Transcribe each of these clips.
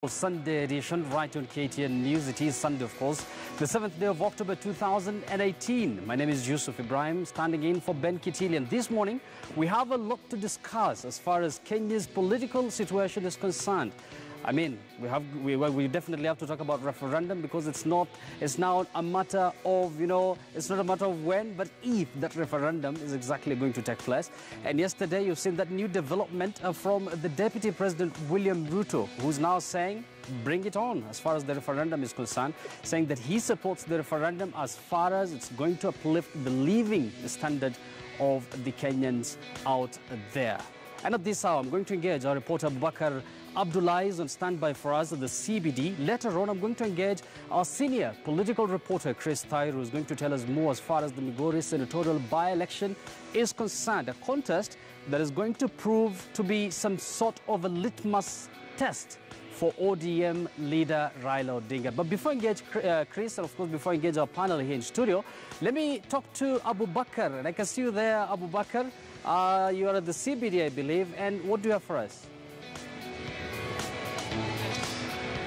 Sunday edition right on KTN News. It is Sunday, of course, the 7th day of October 2018. My name is Yusuf Ibrahim, standing in for Ben Kitilian. This morning, we have a lot to discuss as far as Kenya's political situation is concerned. I mean, we definitely have to talk about referendum because it's now a matter of, it's not a matter of when, but if that referendum is exactly going to take place. And yesterday, you've seen that new development from the Deputy President, William Ruto, who's now saying, bring it on as far as the referendum is concerned, saying that he supports the referendum as far as it's going to uplift the living standard of the Kenyans out there. And at this hour, I'm going to engage our reporter, Abubakar Abdullah is on standby for us at the CBD. Later on, I'm going to engage our senior political reporter, Chris Tyre, who is going to tell us more as far as the Migori senatorial by-election is concerned. A contest that is going to prove to be some sort of a litmus test for ODM leader Raila Odinga. But before I engage Chris, and of course before I engage our panel here in studio, let me talk to Abubakar. And I can see you there, Abubakar. You are at the CBD, I believe. And what do you have for us?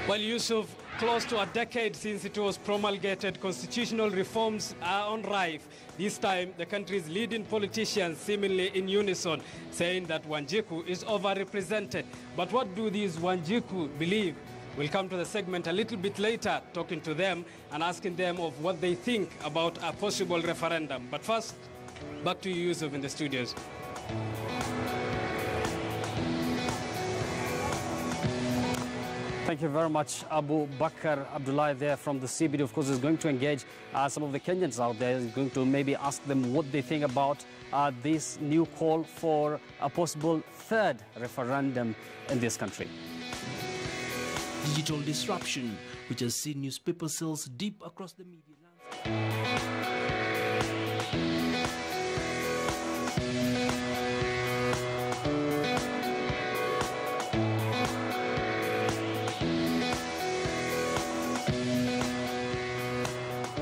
Well, Yusuf, close to a decade since it was promulgated, constitutional reforms are on rife. This time, the country's leading politicians seemingly in unison, saying that Wanjiku is overrepresented. But what do these Wanjiku believe? We'll come to the segment a little bit later, talking to them and asking them of what they think about a possible referendum. But first, back to you, Yusuf, in the studios. Thank you very much, Abubakar Abdullah there from the CBD. Of course, is going to engage some of the Kenyans out there. He's going to maybe ask them what they think about this new call for a possible third referendum in this country. Digital disruption, which has seen newspaper sales dip across the media landscape.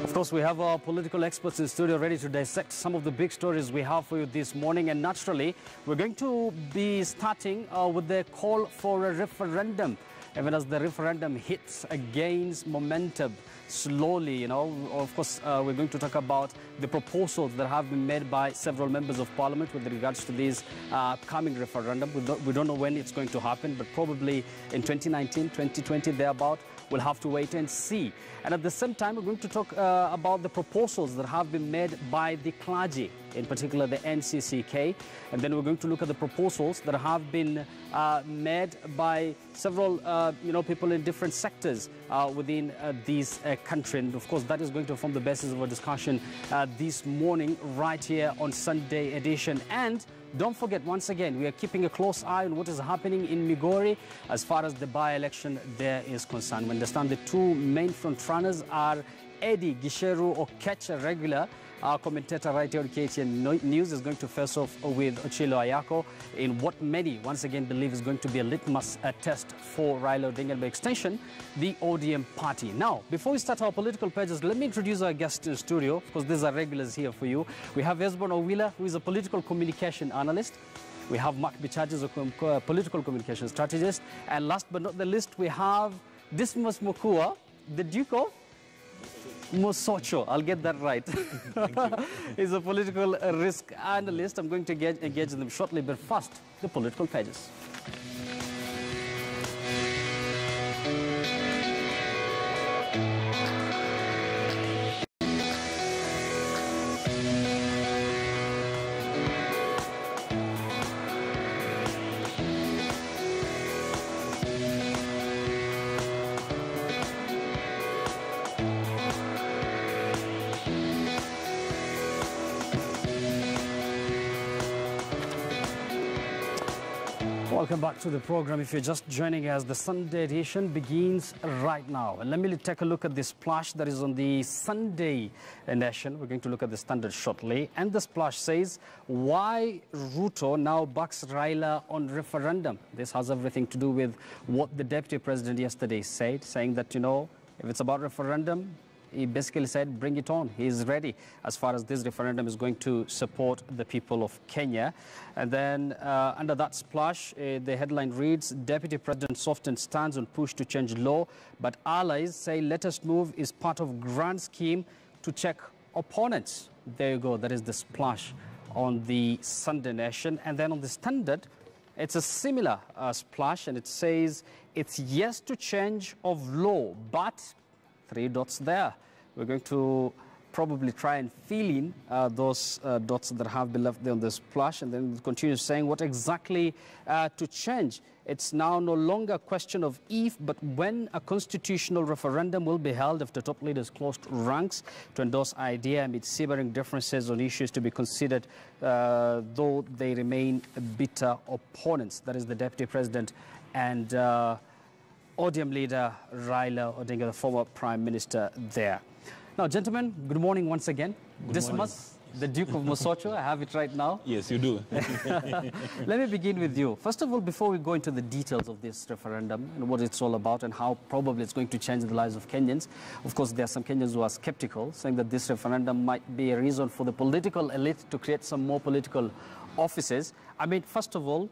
Of course, we have our political experts in the studio ready to dissect some of the big stories we have for you this morning. And naturally, we're going to be starting with the call for a referendum. Even as the referendum hits, gains momentum slowly, Of course, we're going to talk about the proposals that have been made by several members of parliament with regards to this coming referendum. We don't know when it's going to happen, but probably in 2019, 2020, thereabout. We'll have to wait and see. And at the same time, we're going to talk about the proposals that have been made by the clergy, in particular the NCCK. And then we're going to look at the proposals that have been made by several people in different sectors within this country. And of course, that is going to form the basis of our discussion this morning right here on Sunday edition. And don't forget, once again, we are keeping a close eye on what is happening in Migori as far as the by-election there is concerned. We understand the two main front-runners are Eddie Gisheru Okech, a regular commentator right here on KTN News, is going to face off with Ochilo Ayako in what many, once again, believe is going to be a litmus test for Raila Odinga and by extension, the ODM party. Now, before we start our political pages, let me introduce our guest in the studio. Of course, these are regulars here for you. We have Esbon Owila, who is a political communication analyst. We have Mark Bichages, a political communication strategist. And last but not the least, we have Dismas Mokua, the Duke of Mosocho, I'll get that right. He's a political risk analyst. I'm going to engage them shortly, but first, the political pages. Welcome back to the program. If you're just joining us, the Sunday edition begins right now. And let me take a look at this splash that is on the Sunday edition. We're going to look at the Standard shortly. And the splash says, why Ruto now backs Raila on referendum? This has everything to do with what the Deputy President yesterday said, saying that, if it's about referendum, he basically said, bring it on. He is ready as far as this referendum is going to support the people of Kenya. And then under that splash, the headline reads, Deputy President softens stance on push to change law, but allies say latest move is part of grand scheme to check opponents. There you go. That is the splash on the Sunday Nation. And then on the Standard, it's a similar splash, and it says it's yes to change of law, but 3 dots there. We're going to probably try and fill in those dots that have been left there on the splash, and then continue saying what exactly to change. It's now no longer a question of if, but when a constitutional referendum will be held after top leaders closed ranks to endorse idea amid simmering differences on issues to be considered, though they remain bitter opponents. That is the Deputy President and ODM leader Raila Odinga, the former Prime Minister there. Now, gentlemen, good morning once again. Dismas, the Duke of Mosocho, I have it right now. Yes, you do. Let me begin with you. First of all, before we go into the details of this referendum and what it's all about and how probably it's going to change the lives of Kenyans, of course, there are some Kenyans who are skeptical, saying that this referendum might be a reason for the political elite to create some more political offices. I mean, first of all,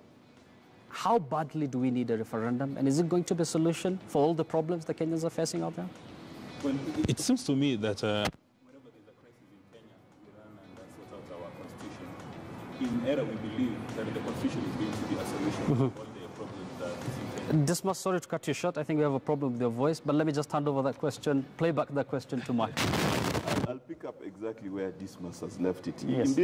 how badly do we need a referendum? And is it going to be a solution for all the problems the Kenyans are facing out there? Well, it seems to me that whenever there's a crisis in Kenya, we run and sort out our constitution. In error, we believe that the constitution is going to be a solution to all the problems that is in Kenya. Dismas, sorry to cut you short. I think we have a problem with your voice, but let me just hand over that question, play back that question to Mark. I'll pick up exactly where Dismas has left it. Yes.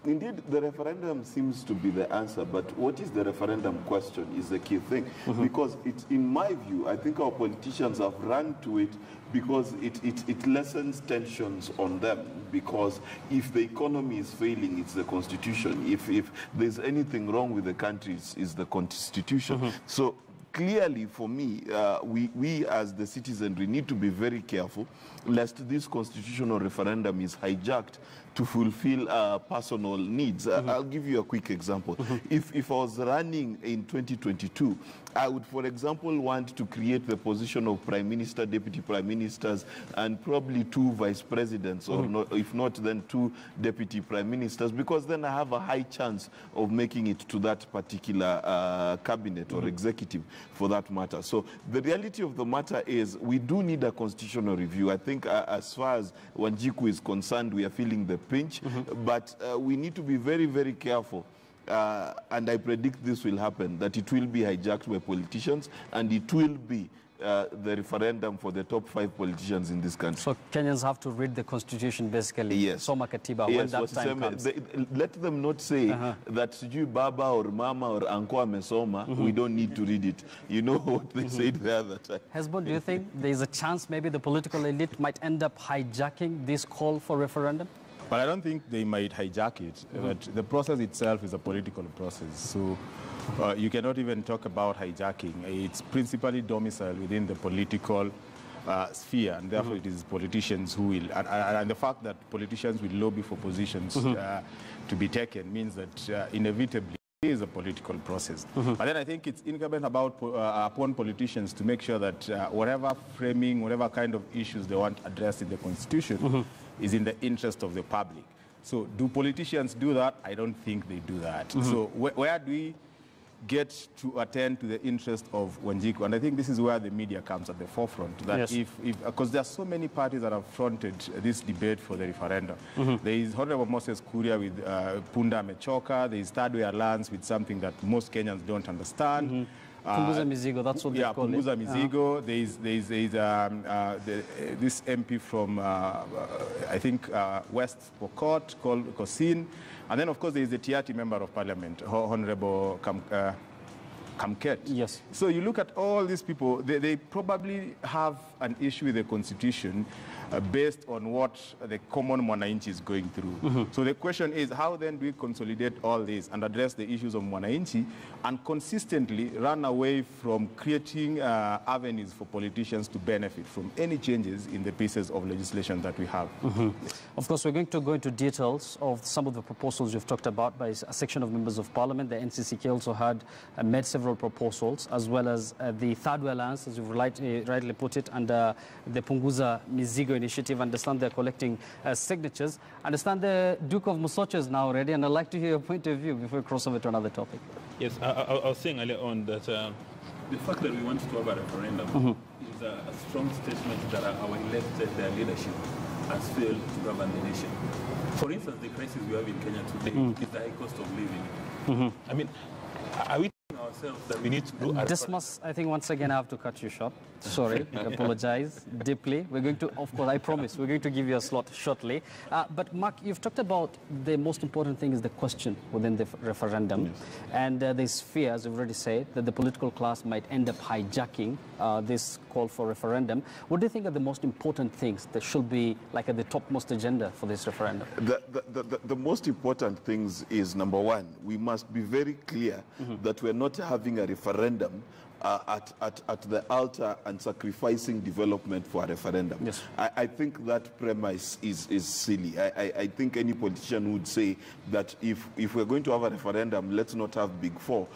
Indeed, the referendum seems to be the answer, but what is the referendum question is the key thing. Because in my view, I think our politicians have run to it because it lessens tensions on them. Because if the economy is failing, it's the constitution. If there's anything wrong with the country, it's the constitution. So clearly, for me, we as the citizenry need to be very careful lest this constitutional referendum is hijacked to fulfill personal needs. I'll give you a quick example. If I was running in 2022, I would, for example, want to create the position of Prime Minister, Deputy Prime Ministers, and probably 2 Vice Presidents, or not, if not, then 2 Deputy Prime Ministers, because then I have a high chance of making it to that particular cabinet or executive, for that matter. So the reality of the matter is we do need a constitutional review. I think as far as Wanjiku is concerned, we are feeling the pinch, but we need to be very, very careful. And I predict this will happen, that it will be hijacked by politicians, and it will be the referendum for the top 5 politicians in this country. So Kenyans have to read the constitution, basically. Yes. Soma Katiba, yes, when that time comes. Let them not say that Siju Baba or Mama or Anko Amesoma, we don't need to read it. You know what they said the other time. Hesbon, do you think there is a chance maybe the political elite might end up hijacking this call for referendum? But I don't think they might hijack it. But the process itself is a political process. So you cannot even talk about hijacking. It's principally domiciled within the political sphere, and therefore it is politicians who will. And the fact that politicians will lobby for positions to be taken means that inevitably it is a political process. But then I think it's incumbent upon politicians to make sure that whatever framing, whatever kind of issues they want addressed in the Constitution is in the interest of the public. So do politicians do that? I don't think they do that. So where do we get to attend to the interest of Wanjiku? And I think this is where the media comes at the forefront. That because there are so many parties that have fronted this debate for the referendum. There is Honorable Moses Kuria with Punda Mechoka. There is Third Way Alliance with something that most Kenyans don't understand. Punguza Mizigo, that's what they call it. Punguza Mizigo. There's this MP from, I think, West Pokot called Kosin. And then, of course, there is the Tiati Member of Parliament, Honorable Kamket. Yes. So you look at all these people, they probably have an issue with the Constitution based on what the common Mwananchi is going through. So the question is, how then do we consolidate all this and address the issues of Mwananchi and consistently run away from creating avenues for politicians to benefit from any changes in the pieces of legislation that we have? Of course, we're going to go into details of some of the proposals you've talked about by a section of members of parliament. The NCCK also had made several several proposals, as well as the Third Way Alliance, as you've rightly put it, and the Punguza Mizigo initiative. I understand they're collecting signatures. I understand the Duke of Musocho is now ready, and I'd like to hear your point of view before we cross over to another topic. Yes, I was saying earlier on that the fact that we want to have a referendum is a strong statement that our elected leadership has failed to govern the nation. For instance, the crisis we have in Kenya today is the high cost of living. I mean, are we telling ourselves that we need to do a Dismas, I think once again I have to cut you short. Sorry, I apologize deeply. We're going to, of course, I promise, we're going to give you a slot shortly. But Mark, you've talked about the most important thing is the question within the referendum. Yes. And there's fear, as you've already said, that the political class might end up hijacking this call for referendum. What do you think are the most important things that should be like at the topmost agenda for this referendum? The most important things is, number one, we must be very clear that we're not having a referendum at the altar and sacrificing development for a referendum. Yes. I think that premise is silly. I think any politician would say that if we're going to have a referendum, let's not have Big Four.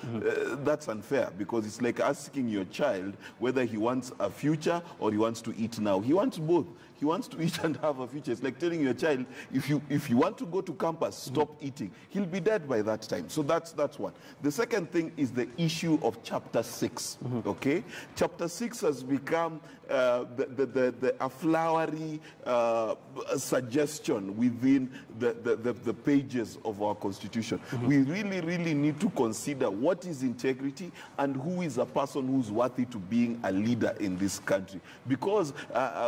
That's unfair, because it's like asking your child whether he wants a future or he wants to eat now. He wants both. He wants to eat and have a future. It's like telling your child, if you want to go to campus, stop eating. He'll be dead by that time. So that's one. The second thing is the issue of Chapter 6. Okay? Chapter 6 has become a flowery suggestion within the pages of our Constitution. We really, really need to consider what is integrity and who is a person who's worthy to being a leader in this country. Because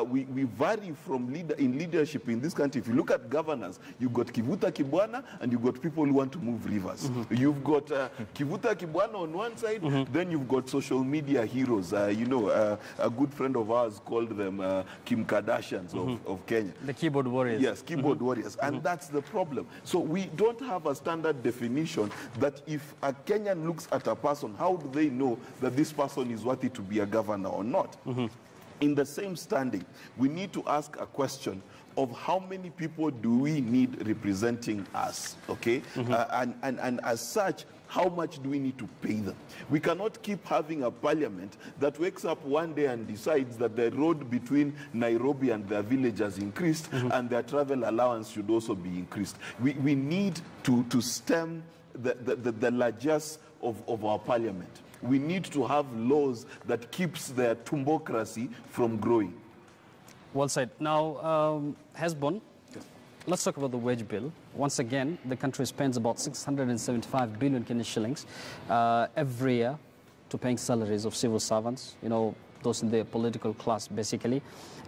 we vary from leadership in this country. If you look at governance, you've got Kivuta Kibwana and you've got people who want to move rivers. You've got Kivuta Kibwana on one side, then you've got social media heroes. You know, a good friend of ours called them Kim Kardashians of Kenya. The keyboard warriors. Yes, keyboard warriors. And that's the problem. So we don't have a standard definition that if a Kenyan looks at a person, how do they know that this person is worthy to be a governor or not? In the same standing, we need to ask a question of how many people do we need representing us, okay? And as such, how much do we need to pay them? We cannot keep having a parliament that wakes up one day and decides that the road between Nairobi and their village has increased and their travel allowance should also be increased. We need to stem the largesse of our parliament. We need to have laws that keeps their tumbocracy from growing. Well said. Now, Hesbon, let's talk about the wage bill. Once again, the country spends about 675 billion Kenyan shillings every year to paying salaries of civil servants, you know, those in the political class, basically.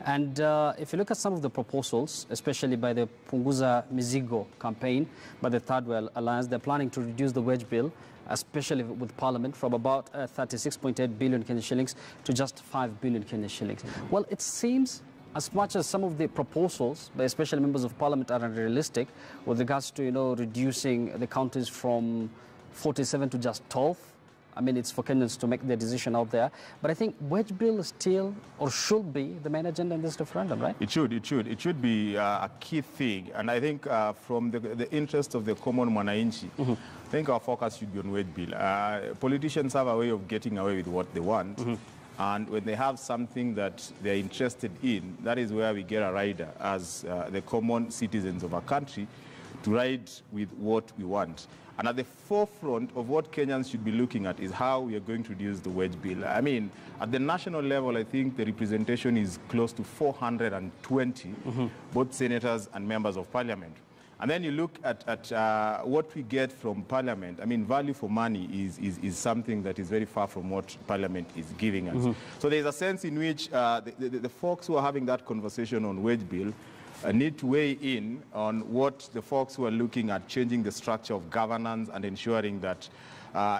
And if you look at some of the proposals, especially by the Punguza Mizigo campaign, by the Third Way Alliance, they're planning to reduce the wage bill, especially with Parliament, from about 36.8 billion Kenyan shillings to just 5 billion Kenyan shillings. Well, it seems as much as some of the proposals, by especially members of Parliament, are unrealistic with regards to, you know, reducing the counties from 47 to just 12. I mean, it's for Kenyans to make their decision out there. But I think wage bill is still, or should be, the main agenda in this referendum, right? It should be a key thing. And I think from the interest of the common mwananchi, I think our focus should be on wage bill. Politicians have a way of getting away with what they want. And when they have something that they're interested in, that is where we get a rider as the common citizens of our country to ride with what we want. And at the forefront of what Kenyans should be looking at is how we are going to reduce the wage bill. I mean, at the national level, I think the representation is close to 420, both senators and members of parliament. And then you look at what we get from Parliament. I mean, value for money is something that is very far from what Parliament is giving us. So there's a sense in which the folks who are having that conversation on wage bill need to weigh in on what the folks who are looking at changing the structure of governance and ensuring that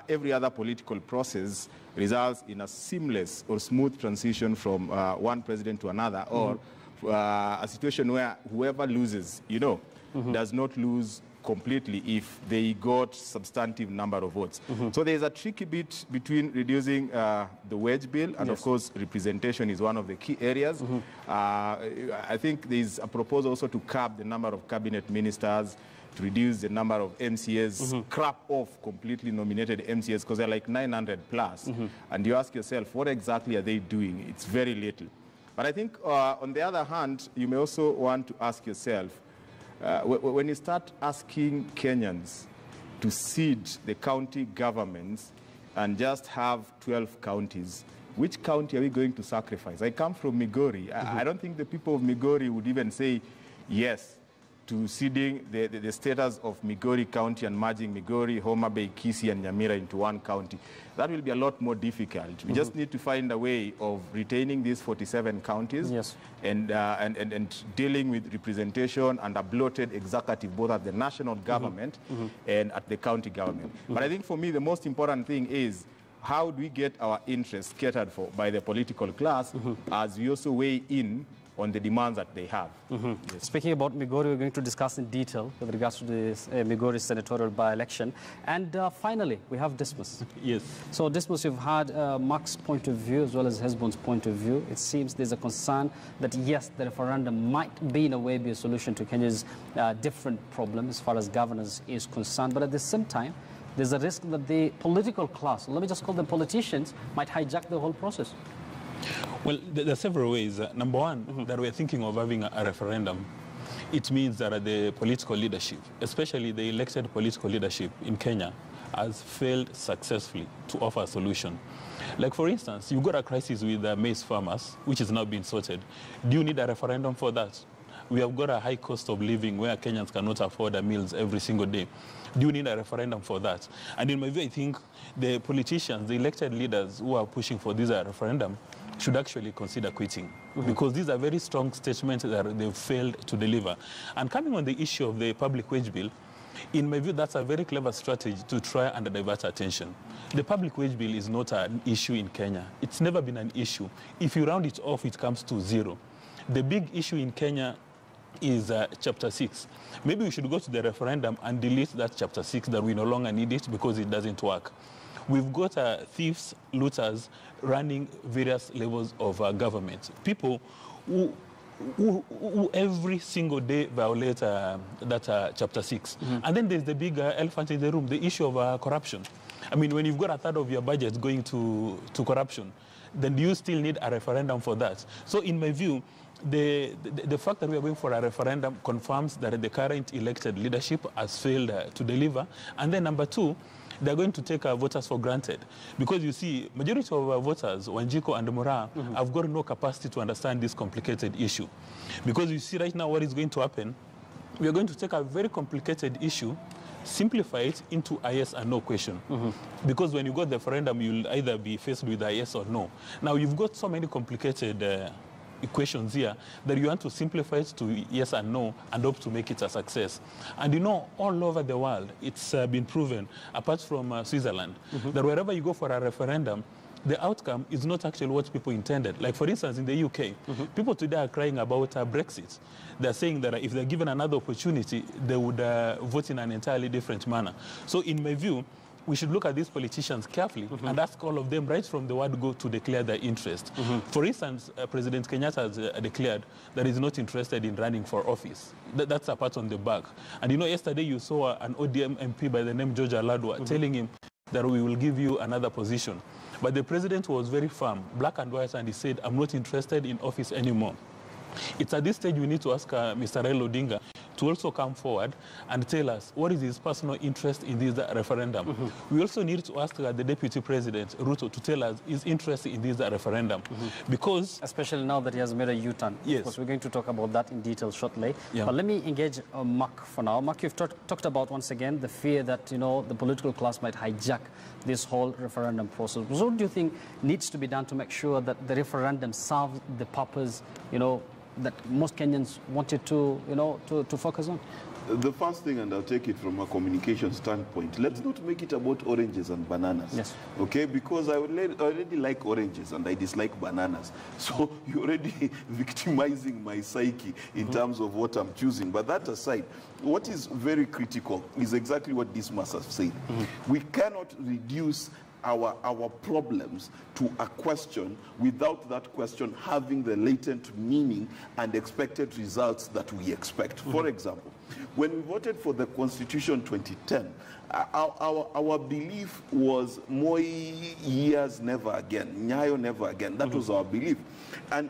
every other political process results in a seamless or smooth transition from one president to another, or a situation where whoever loses, you know, does not lose completely if they got substantive number of votes. So there's a tricky bit between reducing the wage bill, and of course representation is one of the key areas. I think there's a proposal also to cap the number of cabinet ministers, to reduce the number of MCAs, scrap off completely nominated MCAs, because they're like 900 plus. And you ask yourself, what exactly are they doing? It's very little. But I think on the other hand, you may also want to ask yourself, when you start asking Kenyans to cede the county governments and just have 12 counties, which county are we going to sacrifice? I come from Migori. I don't think the people of Migori would even say yes to ceding the status of Migori County and merging Migori, Homa Bay, Kisii, and Nyamira into one county. That will be a lot more difficult. We just need to find a way of retaining these 47 counties and dealing with representation and a bloated executive both at the national government and at the county government. But I think for me the most important thing is how do we get our interests catered for by the political class as we also weigh in on the demands that they have. Speaking about Migori, we're going to discuss in detail with regards to this Migori senatorial by-election. And finally, we have Dismas. Yes. So Dismas, you've had Mark's point of view as well as Hesbon's point of view. It seems there's a concern that, yes, the referendum might be in a way be a solution to Kenya's different problem as far as governance is concerned. But at the same time, there's a risk that the political class, let me just call them politicians, might hijack the whole process. Well, there are several ways. Number one, that we're thinking of having a referendum. It means that the political leadership, especially the elected political leadership in Kenya, has failed successfully to offer a solution. Like, for instance, you've got a crisis with maize farmers, which is now being sorted. Do you need a referendum for that? We have got a high cost of living where Kenyans cannot afford meals every single day. Do you need a referendum for that? And in my view, I think the politicians, the elected leaders who are pushing for this referendum should actually consider quitting, because these are very strong statements that they've failed to deliver. And coming on the issue of the public wage bill, in my view, that's a very clever strategy to try and divert attention. The public wage bill is not an issue in Kenya. It's never been an issue. If you round it off, it comes to zero. The big issue in Kenya is Chapter 6. Maybe we should go to the referendum and delete that Chapter 6, that we no longer need it because it doesn't work. We've got thieves, looters running various levels of government. People who every single day violate that Chapter 6. And then there's the big elephant in the room, the issue of corruption. I mean, when you've got a third of your budget going to corruption, then do you still need a referendum for that? So in my view, the fact that we are going for a referendum confirms that the current elected leadership has failed to deliver. And then number two, they're going to take voters for granted. Because you see, majority of voters, Wanjiko and Mura, have got no capacity to understand this complicated issue. Because you see right now what is going to happen, we are going to take a very complicated issue, simplify it into a yes and no question. Because when you got the referendum, you'll either be faced with a yes or no. Now, you've got so many complicated equations here that you want to simplify it to yes and no and hope to make it a success. And you know, all over the world, it's been proven, apart from Switzerland, that wherever you go for a referendum, the outcome is not actually what people intended. Like, for instance, in the UK, people today are crying about Brexit. They're saying that if they're given another opportunity, they would vote in an entirely different manner. So in my view, we should look at these politicians carefully and ask all of them right from the word go to declare their interest. For instance, President Kenyatta has declared that he's not interested in running for office. That's a pat on the back. And you know, yesterday you saw an ODM MP by the name George Aladwa telling him that we will give you another position. But the president was very firm, black and white, and he said, I'm not interested in office anymore. It's at this stage we need to ask Mr. Raila Odinga to also come forward and tell us what is his personal interest in this referendum. We also need to ask the Deputy President, Ruto, to tell us his interest in this referendum. Because... especially now that he has made a U-turn. Yes. Of course, we're going to talk about that in detail shortly. But let me engage Mark for now. Mark, you've talked about, once again, the fear that, you know, the political class might hijack this whole referendum process. So what do you think needs to be done to make sure that the referendum serves the purpose, you know, that most Kenyans wanted to, you know, to focus on? The first thing, and I'll take it from a communication standpoint, let's not make it about oranges and bananas. Yes. Okay, because I already like oranges and I dislike bananas. So you're already victimizing my psyche in terms of what I'm choosing. But that aside, what is very critical is exactly what Dismas has said. We cannot reduce our problems to a question without that question having the latent meaning and expected results that we expect. For example, when we voted for the Constitution 2010, our belief was Moi years never again, Nyayo never again. That was our belief. And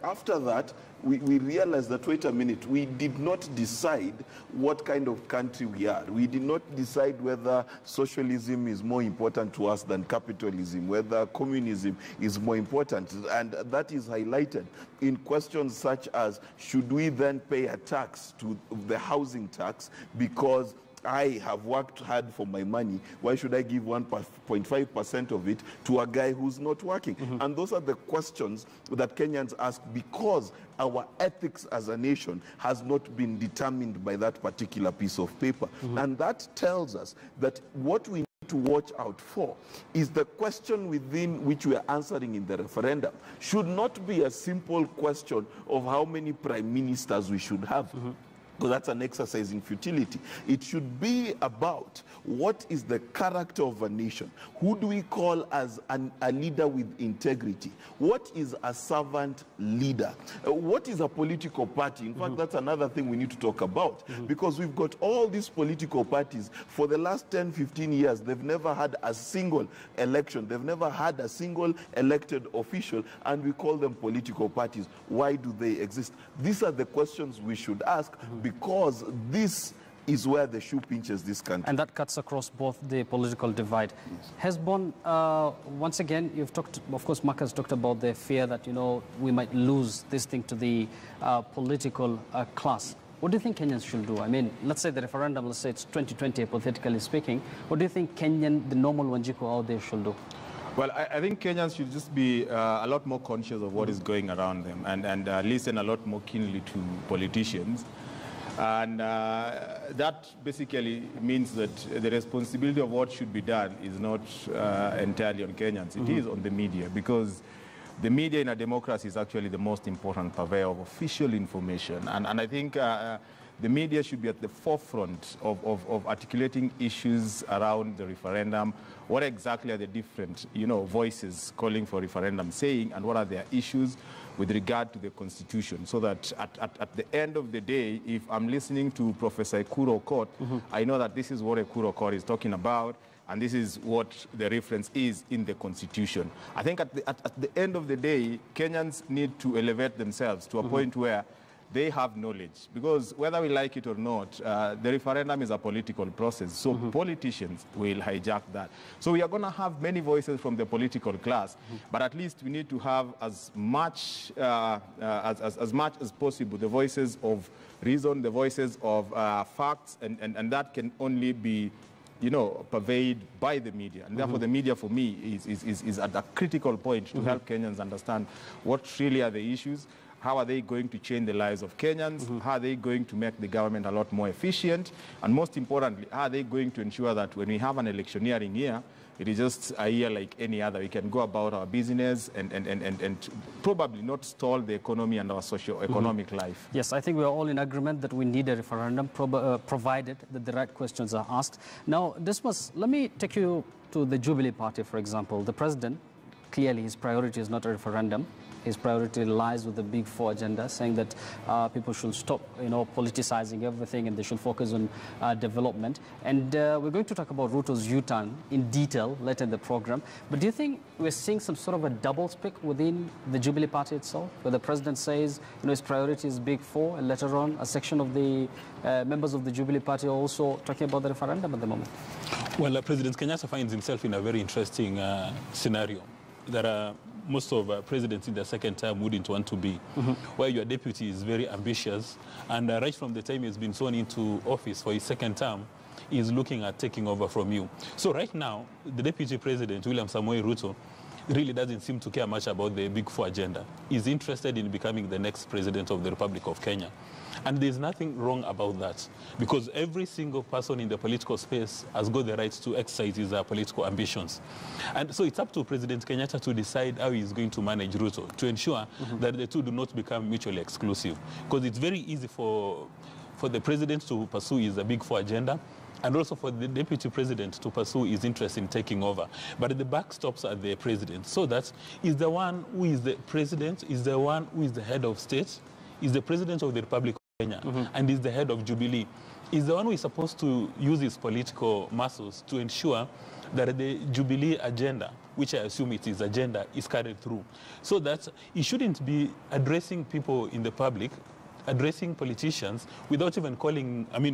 after that, we realized that, wait a minute, we did not decide what kind of country we are. We did not decide whether socialism is more important to us than capitalism, whether communism is more important. And that is highlighted in questions such as, should we then pay a tax to the housing tax because I have worked hard for my money? Why should I give 1.5% of it to a guy who's not working? And those are the questions that Kenyans ask because our ethics as a nation has not been determined by that particular piece of paper. And that tells us that what we need to watch out for is the question within which we are answering in the referendum should not be a simple question of how many prime ministers we should have. Because that's an exercise in futility. It should be about what is the character of a nation. Who do we call as a leader with integrity? What is a servant leader? What is a political party? In fact, that's another thing we need to talk about. Because we've got all these political parties. For the last 10, 15 years, they've never had a single election. They've never had a single elected official. And we call them political parties. Why do they exist? These are the questions we should ask. Because this is where the shoe pinches this country. And that cuts across both the political divide. Yes. Hesbon, once again, you've talked, of course, Mark has talked about the fear that, you know, we might lose this thing to the political class. What do you think Kenyans should do? I mean, let's say the referendum, let's say it's 2020, hypothetically speaking. What do you think Kenyan, the normal Wanjiku out there should do? Well, I think Kenyans should just be a lot more conscious of what is going around them and listen a lot more keenly to politicians. And that basically means that the responsibility of what should be done is not entirely on Kenyans. It is on the media, because the media in a democracy is actually the most important purveyor of official information. And I think the media should be at the forefront of articulating issues around the referendum. What exactly are the different, voices calling for referendum saying, and what are their issues with regard to the Constitution, so that at the end of the day, if I'm listening to Professor Ekuro Okot, I know that this is what Ekuro Okot is talking about, and this is what the reference is in the Constitution. I think at the end of the day, Kenyans need to elevate themselves to a point where they have knowledge, because whether we like it or not, the referendum is a political process, so politicians will hijack that. So we are going to have many voices from the political class, but at least we need to have as much as possible the voices of reason, the voices of facts, and that can only be pervaded by the media. And therefore the media, for me, is at a critical point to help Kenyans understand what really are the issues. How are they going to change the lives of Kenyans? How are they going to make the government a lot more efficient? And most importantly, how are they going to ensure that when we have an electioneering year, it is just a year like any other? We can go about our business and probably not stall the economy and our socio-economic life. Yes, I think we are all in agreement that we need a referendum, provided that the right questions are asked. Now, let me take you to the Jubilee Party, for example. The president, clearly his priority is not a referendum. His priority lies with the Big Four agenda, saying that people should stop, politicizing everything, and they should focus on development. And we're going to talk about Ruto's U-turn in detail later in the program. But do you think we're seeing some sort of a double speak within the Jubilee Party itself, where the president says, his priority is Big Four, and later on a section of the members of the Jubilee Party are also talking about the referendum at the moment? Well, President Kenyatta finds himself in a very interesting scenario. There are most of presidents in the second term wouldn't want to be, where your deputy is very ambitious, and right from the time he's been sworn into office for his second term, he's looking at taking over from you. So right now, the deputy president, William Samoei Ruto, really doesn't seem to care much about the Big Four agenda. He's interested in becoming the next president of the Republic of Kenya. And there's nothing wrong about that, because every single person in the political space has got the right to exercise his political ambitions. And so it's up to President Kenyatta to decide how he's going to manage Ruto, to ensure that the two do not become mutually exclusive. Because it's very easy for the president to pursue his Big Four agenda, and also for the deputy president to pursue his interest in taking over. But the buck stops at the president, so that is the one who is the president, is the one who is the head of state, is the president of the Republic of Kenya, and is the head of Jubilee, is the one who is supposed to use his political muscles to ensure that the Jubilee agenda, which I assume it is agenda, is carried through. So that he shouldn't be addressing people in the public, addressing politicians without even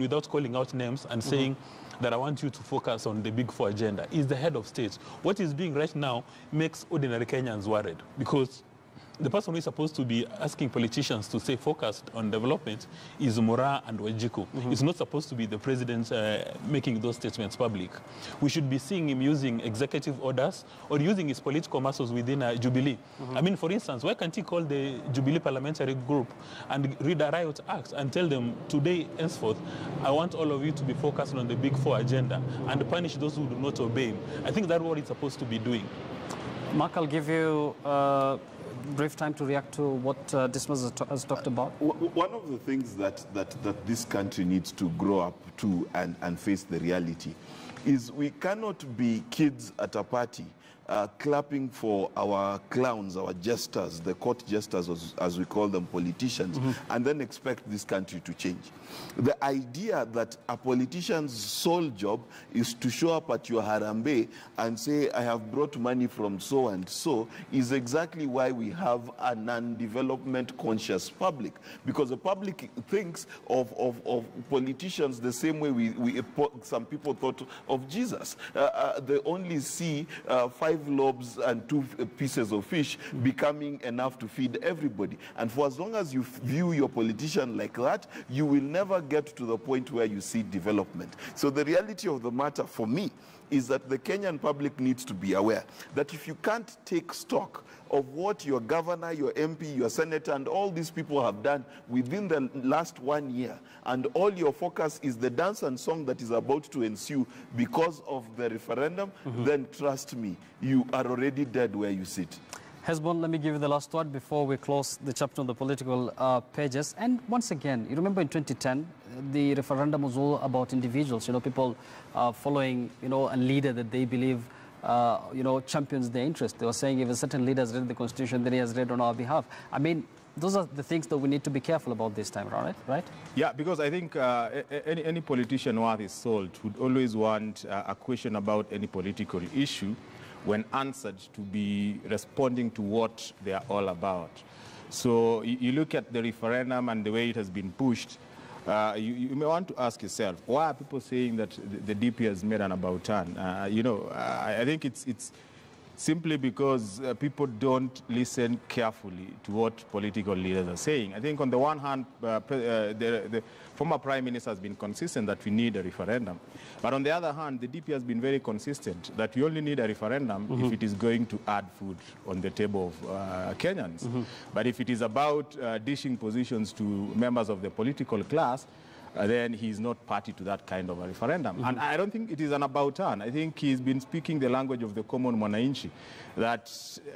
without calling out names and saying that I want you to focus on the Big Four agenda. He's the head of state. What he's doing right now makes ordinary Kenyans worried, because the person who is supposed to be asking politicians to stay focused on development is Mura and Wajiku. It's not supposed to be the president making those statements public. We should be seeing him using executive orders or using his political muscles within Jubilee. I mean, for instance, why can't he call the Jubilee Parliamentary Group and read a riot act and tell them, today, henceforth, I want all of you to be focused on the Big Four agenda and punish those who do not obey him. I think that's what he's supposed to be doing. Mark, I'll give you brief time to react to what Dismas has talked about. One of the things that this country needs to grow up to and face the reality is we cannot be kids at a party clapping for our clowns, our jesters, the court jesters, as we call them, politicians, and then expect this country to change. The idea that a politician's sole job is to show up at your harambe and say, I have brought money from so and so, is exactly why we have a non-development conscious public. Because the public thinks of politicians the same way some people thought of Jesus. They only see 5 lobes and 2 pieces of fish becoming enough to feed everybody. And for as long as you view your politician like that, you will never get to the point where you see development. So the reality of the matter for me is that the Kenyan public needs to be aware that if you can't take stock of what your governor, your MP, your senator, and all these people have done within the last 1 year, and all your focus is the dance and song that is about to ensue because of the referendum, then trust me, you are already dead where you sit. Hezbollah, let me give you the last word before we close the chapter on the political pages. And once again, you remember in 2010, the referendum was all about individuals, people following, a leader that they believe, champions their interest. They were saying if a certain leader has read the Constitution, then he has read on our behalf. I mean, those are the things that we need to be careful about this time, right? Yeah, because I think any politician worth his salt would always want a question about any political issue when answered to be responding to what they are all about. So you look at the referendum and the way it has been pushed, you may want to ask yourself, why are people saying that the DP has made an about turn? I think it's simply because people don't listen carefully to what political leaders are saying. I think on the one hand, the former Prime Minister has been consistent that we need a referendum. But on the other hand, the DP has been very consistent that we only need a referendum if it is going to add food on the table of Kenyans. But if it is about dishing positions to members of the political class, then he's not party to that kind of a referendum. And I don't think it is an about turn. I think he's been speaking the language of the common mwananchi, that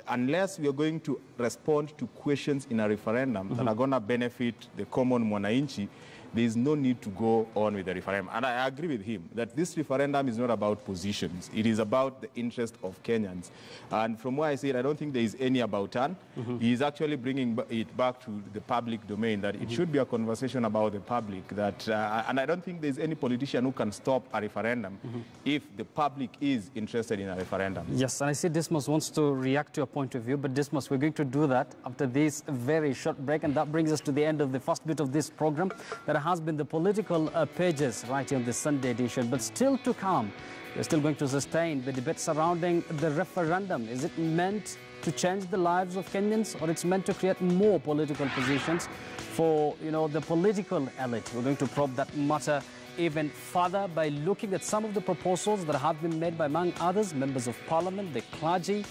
unless we are going to respond to questions in a referendum that are going to benefit the common mwananchi, there is no need to go on with the referendum. And I agree with him that this referendum is not about positions. It is about the interest of Kenyans. And from what I said, I don't think there is any about turn. He is actually bringing it back to the public domain, that it should be a conversation about the public. That, and I don't think there is any politician who can stop a referendum if the public is interested in a referendum. Yes, and I see Dismas wants to react to your point of view, but Dismas, we're going to do that after this very short break, and that brings us to the end of the first bit of this program. That has been the political pages right here on the Sunday edition. But still to come, we're still going to sustain the debate surrounding the referendum. Is it meant to change the lives of Kenyans, or it's meant to create more political positions for, the political elite? We're going to probe that matter even further by looking at some of the proposals that have been made by, among others, members of parliament, the clergy,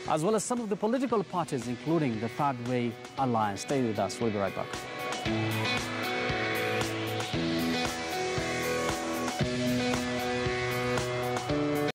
as well as some of the political parties, including the Third Way Alliance. Stay with us. We'll be right back.